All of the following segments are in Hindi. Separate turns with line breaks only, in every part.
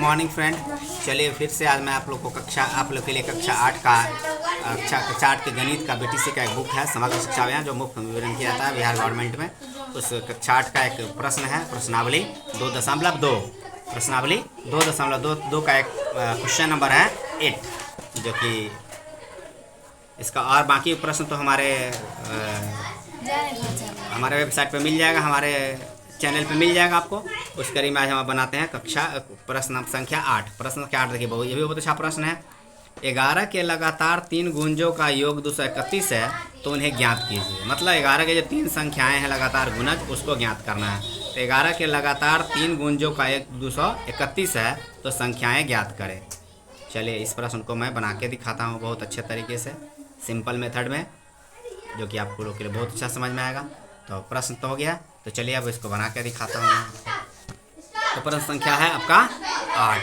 Morning friend. चलिए फिर से आज मैं आप लोग के लिए कक्षा 8 का कक्षा 8 के गणित का BTC का एक बुक है समग्र शिक्षा अभियान जो मुफ्त में वितरण किया जाता है बिहार गवर्नमेंट में। उस कक्षा 8 का एक प्रश्न है प्रश्नावली 2.2 प्रश्नावली 2.2 का एक क्वेश्चन नंबर है 8 जो कि इसका और बाकी प्रश्न तो हमारे वेबसाइट पे मिल जाएगा, हमारे चैनल पे मिल जाएगा आपको। उस कड़ी में आज हम बनाते हैं कक्षा प्रश्न संख्या 8। प्रश्न संख्या 8 देखिए, ये भी बहुत अच्छा प्रश्न है। 11 के लगातार 3 गुंजों का योग 231 है तो उन्हें ज्ञात कीजिए। मतलब 11 के जो 3 संख्याएं हैं लगातार गुणज उसको ज्ञात करना है। तो 11 के लगातार 3 गुंजों का एक 231 है तो संख्याएँ ज्ञात करें। चलिए इस प्रश्न को मैं बना के दिखाता हूँ बहुत अच्छे तरीके से, सिंपल मेथड में, जो कि आप लोग के लिए बहुत अच्छा समझ में आएगा। तो प्रश्न तो हो गया, तो चलिए अब इसको बना के दिखाता हूँ। तो प्रश्न संख्या है आपका 8।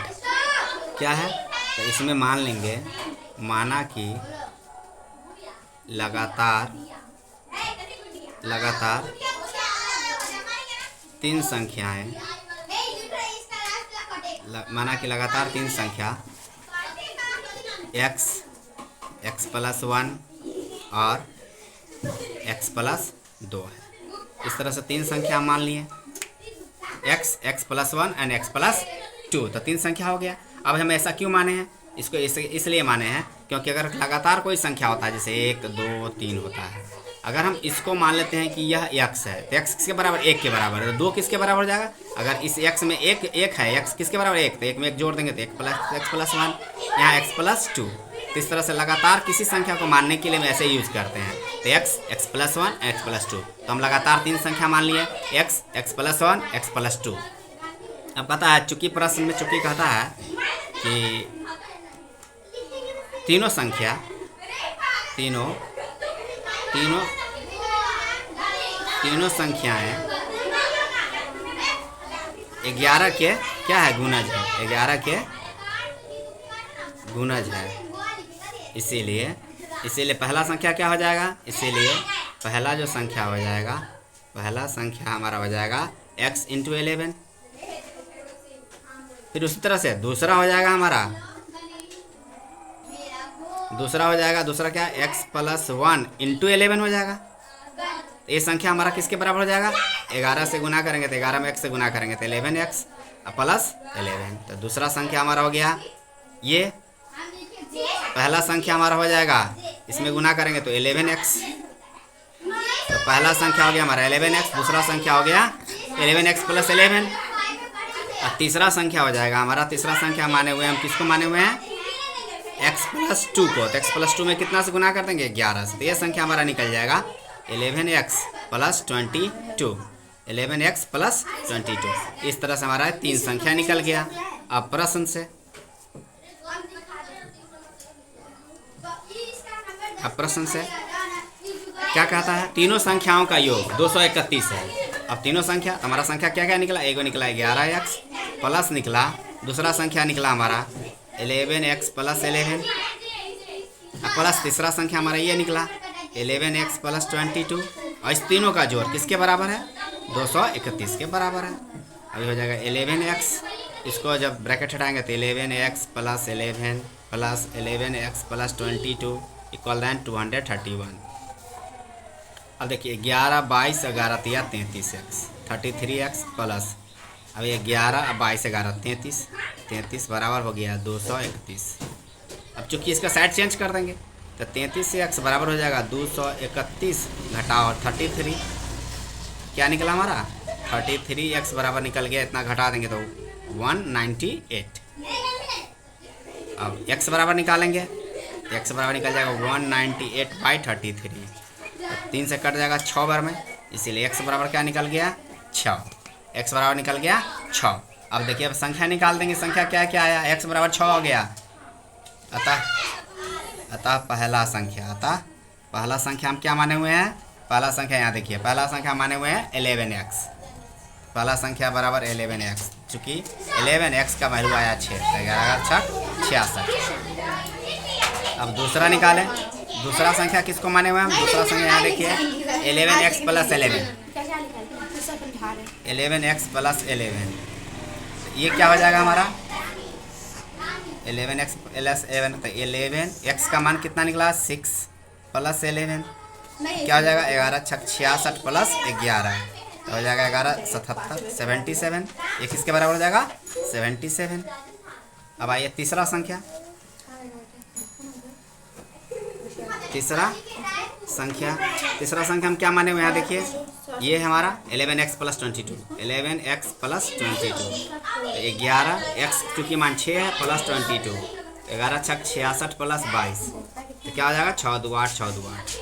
क्या है? तो इसमें मान लेंगे, माना कि लगातार 3 संख्याएं, माना कि लगातार 3 संख्या x + 1 और x + 2 है। इस तरह से 3 संख्या मान लिए, x + 1 एंड x + 2, तो 3 संख्या हो गया। अब हम ऐसा क्यों माने हैं? इसको इसलिए माने हैं क्योंकि अगर लगातार कोई संख्या होता है जैसे 1 2 3 होता है, अगर हम इसको मान लेते हैं कि यह x है तो x किसके बराबर? 1 के बराबर है। तो 2 किसके बराबर हो जाएगा? अगर इस x में 1 है, x किसके बराबर? 1, तो 1 में 1 जोड़ देंगे तो x + 1, यहाँ x + 2। तो इस तरह से लगातार किसी संख्या को मानने के लिए हम ऐसे यूज करते हैं। तो x + 1 x + 2, तो हम लगातार 3 संख्या मान लिए, x + 1 x + 2। अब कहता है, चूंकि प्रश्न में चूंकि कहता है कि तीनों संख्याएं 11 के क्या है? गुणज है। 11 के गुणज है, इसीलिए पहला संख्या क्या हो जाएगा? इसीलिए पहला जो संख्या हो जाएगा, पहला संख्या हमारा हो जाएगा x × 11। फिर उसी तरह से दूसरा हो जाएगा हमारा, दूसरा क्या? x + 1 × 11 हो जाएगा। तो ये संख्या हमारा किसके बराबर हो जाएगा? 11 से गुना करेंगे तो 11 में x से गुना करेंगे तो 11x + 11। तो दूसरा संख्या हमारा हो गया ये। पहला संख्या हमारा हो जाएगा, इसमें गुना करेंगे तो 11x। तो पहला संख्या हो गया हमारा 11x, दूसरा संख्या हो गया 11x + 11। और तीसरा संख्या हो जाएगा हमारा, तीसरा संख्या माने हुए हम किसको माने हुए हैं? x + 2 को। तो x + 2 में कितना से गुना कर देंगे? 11 से। तो ये संख्या हमारा निकल जाएगा 11x + 22, 11x + 22। इस तरह से हमारा 3 संख्या निकल गया। अब प्रश्न से क्या कहता है? तीनों संख्याओं का योग 231 है। अब तीनों संख्या, हमारा संख्या क्या क्या निकला? एगो निकला 11x प्लस निकला, दूसरा संख्या निकला हमारा 11x + 11 प्लस तीसरा संख्या हमारा ये निकला 11x + 22। और इस तीनों का जोड़ किसके बराबर है? 231 के बराबर है। अभी हो जाएगा 11x, इसको जब ब्रैकेट हटाएंगे तो 11x + 11 प्लस 11x + 22 = 231। अब देखिए 11 22 11 33x 33x प्लस, अब ये 11 22 11 33 बराबर हो गया 231। अब चूँकि इसका साइड चेंज कर देंगे तो 33 से x बराबर हो जाएगा 231 घटाओ 33। क्या निकला हमारा? 33x बराबर निकल गया, इतना घटा देंगे तो 198। अब x बराबर निकालेंगे तो x बराबर निकल जाएगा 198/33। तो 3 से कट जाएगा 6 बार में, इसीलिए x बराबर क्या निकल गया? 6। x बराबर निकल गया 6। अब देखिए अब संख्या निकाल देंगे, संख्या क्या क्या आया? x बराबर 6 हो गया। अतः पहला संख्या हम क्या माने हुए हैं? पहला संख्या यहाँ देखिए, पहला संख्या माने हुए हैं 11x। पहला संख्या बराबर 11x, चूँकि 11x का वैल्यू आया 6, 66। अब दूसरा निकालें, दूसरा संख्या किसको माने हुए हैं हम? दूसरा संख्या यहाँ देखिए 11x + 11, 11x + 11। ये क्या हो जाएगा हमारा? 11x प्लस 11 तो 11x का मान कितना निकला 6 प्लस 11 क्या हो जाएगा 11 छक 66 प्लस 11 तो हो जाएगा 11 77 77 ये किसके बराबर हो जाएगा 77। अब आइए तीसरा संख्या तीसरा संख्या हम क्या माने हुए यहाँ देखिए ये है हमारा 11x प्लस 22 11x प्लस 22 तो 11x चूँकि मान 6 है प्लस 22 11 छक 66 प्लस 22 तो क्या हो जाएगा 6 2 8 6 2 8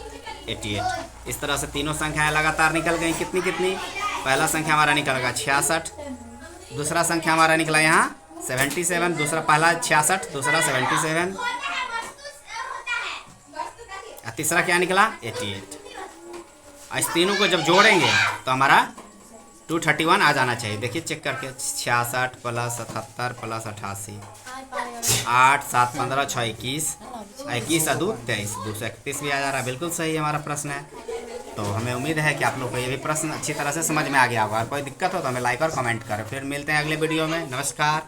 88। इस तरह से तीनों संख्याएं लगातार निकल गई कितनी कितनी। पहला संख्या हमारा निकल गया 66, दूसरा संख्या हमारा निकला यहाँ 77, दूसरा पहला 66 दूसरा 77 और तीसरा क्या निकला 88। इस तीनों को जब जोड़ेंगे तो हमारा 231 आ जाना चाहिए। देखिए चेक करके 66 प्लस 77 प्लस 88 8 7 15 6 21 21 और 2 23 231 भी आ जा रहा है। बिल्कुल सही हमारा प्रश्न है। तो हमें उम्मीद है कि आप लोग को ये भी प्रश्न अच्छी तरह से समझ में आ गया होगा। और कोई दिक्कत हो तो हमें लाइक और कमेंट करें। फिर मिलते हैं अगले वीडियो में। नमस्कार।